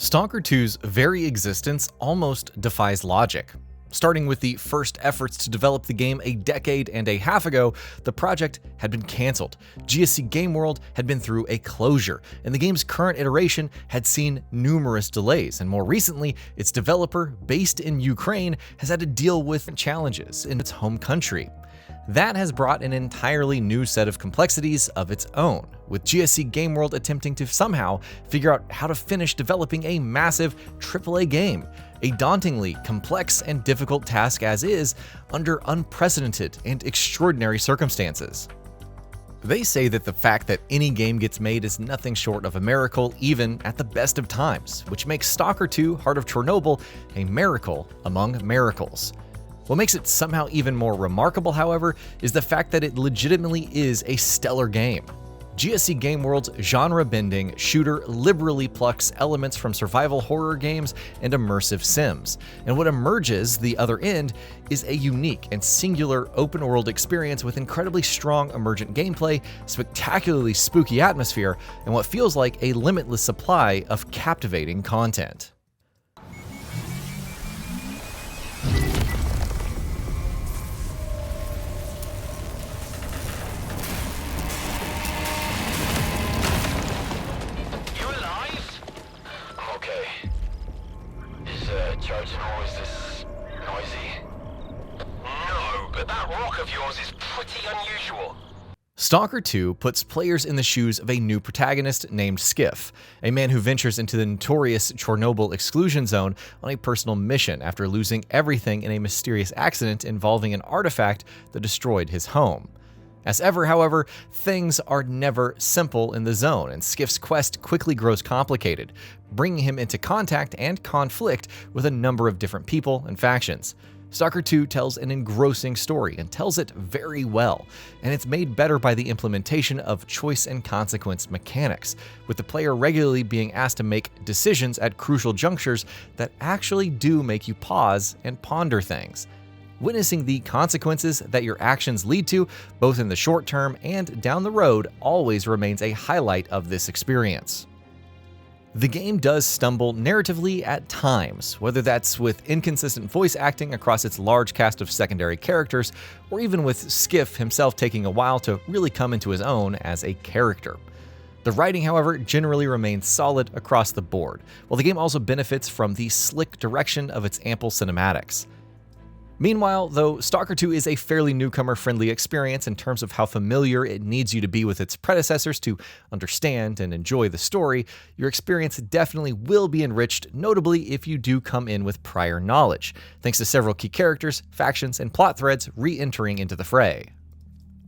Stalker 2's very existence almost defies logic. Starting with the first efforts to develop the game a decade and a half ago, the project had been cancelled. GSC Game World had been through a closure, and the game's current iteration had seen numerous delays, and more recently, its developer, based in Ukraine, has had to deal with challenges in its home country. That has brought an entirely new set of complexities of its own, with GSC Game World attempting to somehow figure out how to finish developing a massive AAA game, a dauntingly complex and difficult task as is, under unprecedented and extraordinary circumstances. They say that the fact that any game gets made is nothing short of a miracle, even at the best of times, which makes Stalker 2: Heart of Chornobyl a miracle among miracles. What makes it somehow even more remarkable, however, is the fact that it legitimately is a stellar game. GSC Game World's genre-bending shooter liberally plucks elements from survival horror games and immersive sims, and what emerges the other end is a unique and singular open-world experience with incredibly strong emergent gameplay, spectacularly spooky atmosphere, and what feels like a limitless supply of captivating content. Charging, or is this noisy? No, but that rock of yours is pretty unusual. Stalker 2 puts players in the shoes of a new protagonist named Skiff, a man who ventures into the notorious Chornobyl exclusion zone on a personal mission after losing everything in a mysterious accident involving an artifact that destroyed his home. As ever, however, things are never simple in the zone, and Skiff's quest quickly grows complicated, bringing him into contact and conflict with a number of different people and factions. Stalker 2 tells an engrossing story and tells it very well, and it's made better by the implementation of choice and consequence mechanics, with the player regularly being asked to make decisions at crucial junctures that actually do make you pause and ponder things. Witnessing the consequences that your actions lead to, both in the short term and down the road, always remains a highlight of this experience. The game does stumble narratively at times, whether that's with inconsistent voice acting across its large cast of secondary characters, or even with Skiff himself taking a while to really come into his own as a character. The writing, however, generally remains solid across the board, while the game also benefits from the slick direction of its ample cinematics. Meanwhile, though Stalker 2 is a fairly newcomer-friendly experience in terms of how familiar it needs you to be with its predecessors to understand and enjoy the story, your experience definitely will be enriched, notably if you do come in with prior knowledge, thanks to several key characters, factions, and plot threads re-entering into the fray.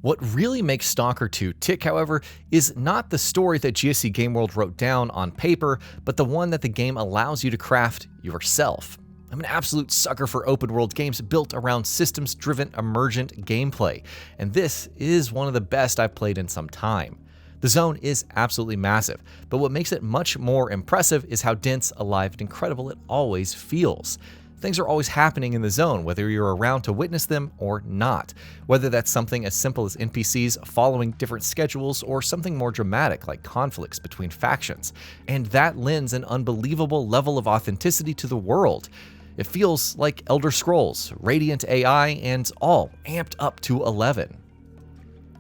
What really makes Stalker 2 tick, however, is not the story that GSC Game World wrote down on paper, but the one that the game allows you to craft yourself. I'm an absolute sucker for open-world games built around systems-driven emergent gameplay, and this is one of the best I've played in some time. The zone is absolutely massive, but what makes it much more impressive is how dense, alive, and incredible it always feels. Things are always happening in the zone, whether you're around to witness them or not, whether that's something as simple as NPCs following different schedules or something more dramatic like conflicts between factions, and that lends an unbelievable level of authenticity to the world. It feels like Elder Scrolls, Radiant AI, and all amped up to 11.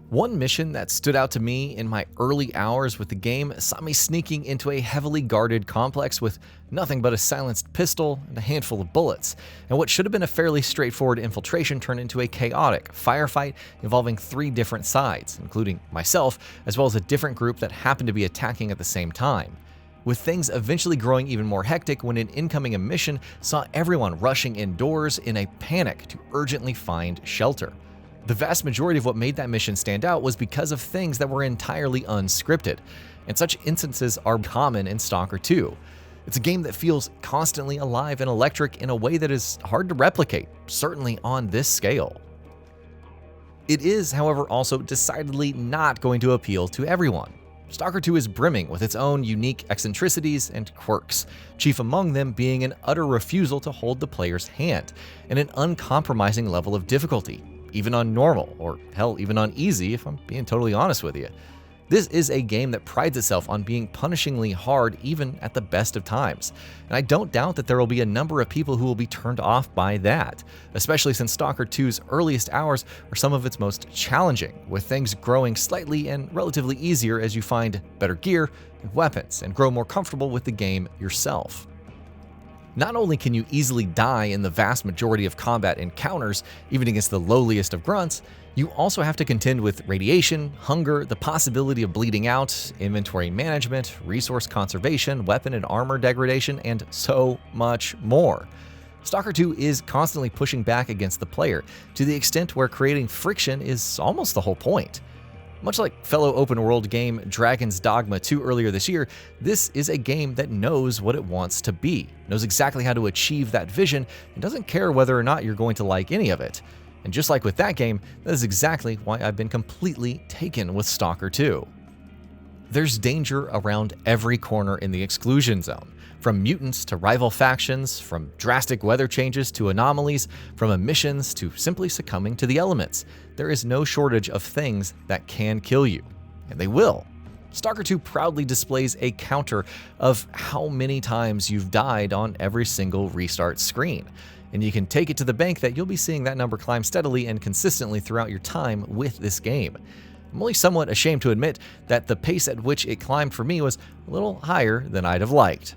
One mission that stood out to me in my early hours with the game saw me sneaking into a heavily guarded complex with nothing but a silenced pistol and a handful of bullets, and what should have been a fairly straightforward infiltration turned into a chaotic firefight involving 3 different sides, including myself, as well as a different group that happened to be attacking at the same time, with things eventually growing even more hectic when an incoming emission saw everyone rushing indoors in a panic to urgently find shelter. The vast majority of what made that mission stand out was because of things that were entirely unscripted, and such instances are common in Stalker 2. It's a game that feels constantly alive and electric in a way that is hard to replicate, certainly on this scale. It is, however, also decidedly not going to appeal to everyone. Stalker 2 is brimming with its own unique eccentricities and quirks, chief among them being an utter refusal to hold the player's hand, and an uncompromising level of difficulty, even on normal, or hell, even on easy if I'm being totally honest with you. This is a game that prides itself on being punishingly hard even at the best of times, and I don't doubt that there will be a number of people who will be turned off by that, especially since Stalker 2's earliest hours are some of its most challenging, with things growing slightly and relatively easier as you find better gear and weapons and grow more comfortable with the game yourself. Not only can you easily die in the vast majority of combat encounters, even against the lowliest of grunts, you also have to contend with radiation, hunger, the possibility of bleeding out, inventory management, resource conservation, weapon and armor degradation, and so much more. Stalker 2 is constantly pushing back against the player, to the extent where creating friction is almost the whole point. Much like fellow open-world game Dragon's Dogma 2 earlier this year, this is a game that knows what it wants to be, knows exactly how to achieve that vision, and doesn't care whether or not you're going to like any of it. And just like with that game, that is exactly why I've been completely taken with Stalker 2. There's danger around every corner in the exclusion zone. From mutants to rival factions, from drastic weather changes to anomalies, from emissions to simply succumbing to the elements. There is no shortage of things that can kill you, and they will. Stalker 2 proudly displays a counter of how many times you've died on every single restart screen, and you can take it to the bank that you'll be seeing that number climb steadily and consistently throughout your time with this game. I'm only somewhat ashamed to admit that the pace at which it climbed for me was a little higher than I'd have liked.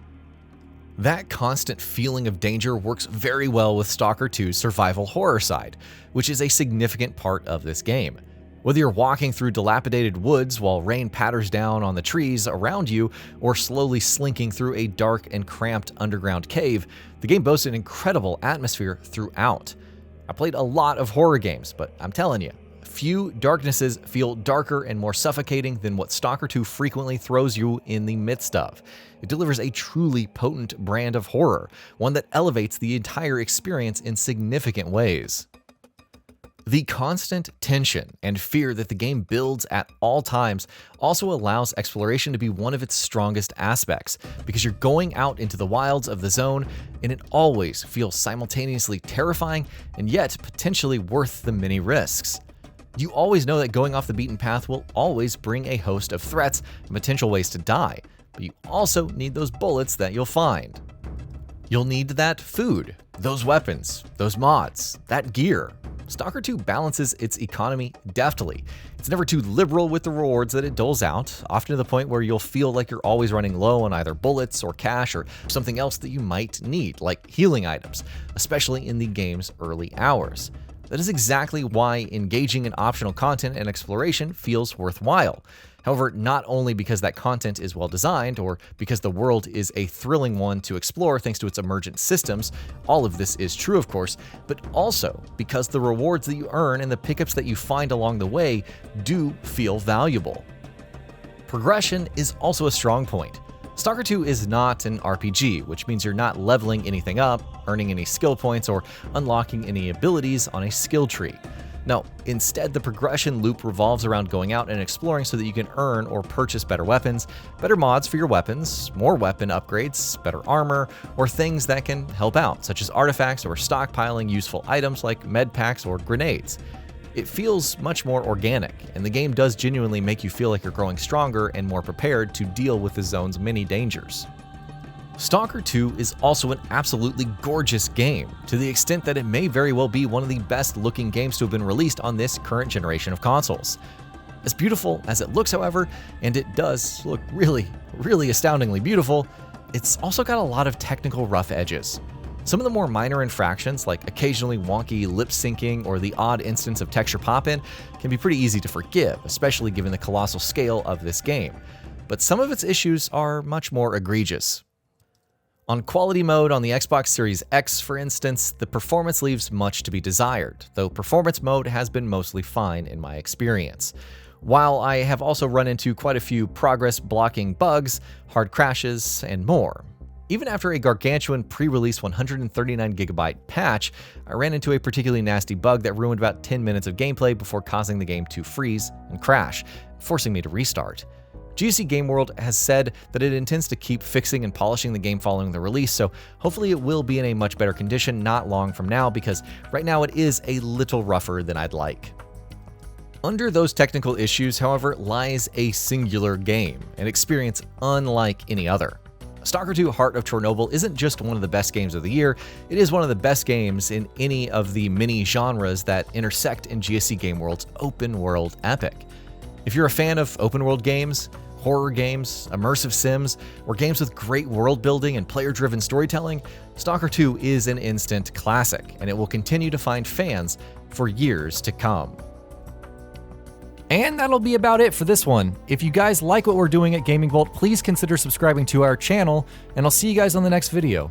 That constant feeling of danger works very well with Stalker 2's survival horror side, which is a significant part of this game. Whether you're walking through dilapidated woods while rain patters down on the trees around you, or slowly slinking through a dark and cramped underground cave, the game boasts an incredible atmosphere throughout. I played a lot of horror games, but I'm telling you, few darknesses feel darker and more suffocating than what Stalker 2 frequently throws you in the midst of. It delivers a truly potent brand of horror, one that elevates the entire experience in significant ways. The constant tension and fear that the game builds at all times also allows exploration to be one of its strongest aspects, because you're going out into the wilds of the zone, and it always feels simultaneously terrifying and yet potentially worth the many risks. You always know that going off the beaten path will always bring a host of threats and potential ways to die, but you also need those bullets that you'll find. You'll need that food, those weapons, those mods, that gear. Stalker 2 balances its economy deftly. It's never too liberal with the rewards that it doles out, often to the point where you'll feel like you're always running low on either bullets or cash or something else that you might need, like healing items, especially in the game's early hours. That is exactly why engaging in optional content and exploration feels worthwhile. However, not only because that content is well designed or because the world is a thrilling one to explore thanks to its emergent systems, all of this is true of course, but also because the rewards that you earn and the pickups that you find along the way do feel valuable. Progression is also a strong point. Stalker 2 is not an RPG, which means you're not leveling anything up, earning any skill points, or unlocking any abilities on a skill tree. No, instead the progression loop revolves around going out and exploring so that you can earn or purchase better weapons, better mods for your weapons, more weapon upgrades, better armor, or things that can help out, such as artifacts or stockpiling useful items like med packs or grenades. It feels much more organic, and the game does genuinely make you feel like you're growing stronger and more prepared to deal with the zone's many dangers. Stalker 2 is also an absolutely gorgeous game, to the extent that it may very well be one of the best looking games to have been released on this current generation of consoles. As beautiful as it looks, however, and it does look really astoundingly beautiful, it's also got a lot of technical rough edges. Some of the more minor infractions, like occasionally wonky lip syncing or the odd instance of texture pop-in, can be pretty easy to forgive, especially given the colossal scale of this game. But some of its issues are much more egregious. On quality mode on the Xbox Series X, for instance, the performance leaves much to be desired, though performance mode has been mostly fine in my experience. While I have also run into quite a few progress blocking bugs, hard crashes, and more. Even after a gargantuan pre-release 139GB patch, I ran into a particularly nasty bug that ruined about 10 minutes of gameplay before causing the game to freeze and crash, forcing me to restart. GSC Game World has said that it intends to keep fixing and polishing the game following the release, so hopefully it will be in a much better condition not long from now, because right now it is a little rougher than I'd like. Under those technical issues, however, lies a singular game, an experience unlike any other. STALKER 2 Heart of Chornobyl isn't just one of the best games of the year, it is one of the best games in any of the many genres that intersect in GSC Game World's open world epic. If you're a fan of open world games, horror games, immersive sims, or games with great world building and player-driven storytelling, STALKER 2 is an instant classic, and it will continue to find fans for years to come. And that'll be about it for this one. If you guys like what we're doing at Gaming Vault, please consider subscribing to our channel, and I'll see you guys on the next video.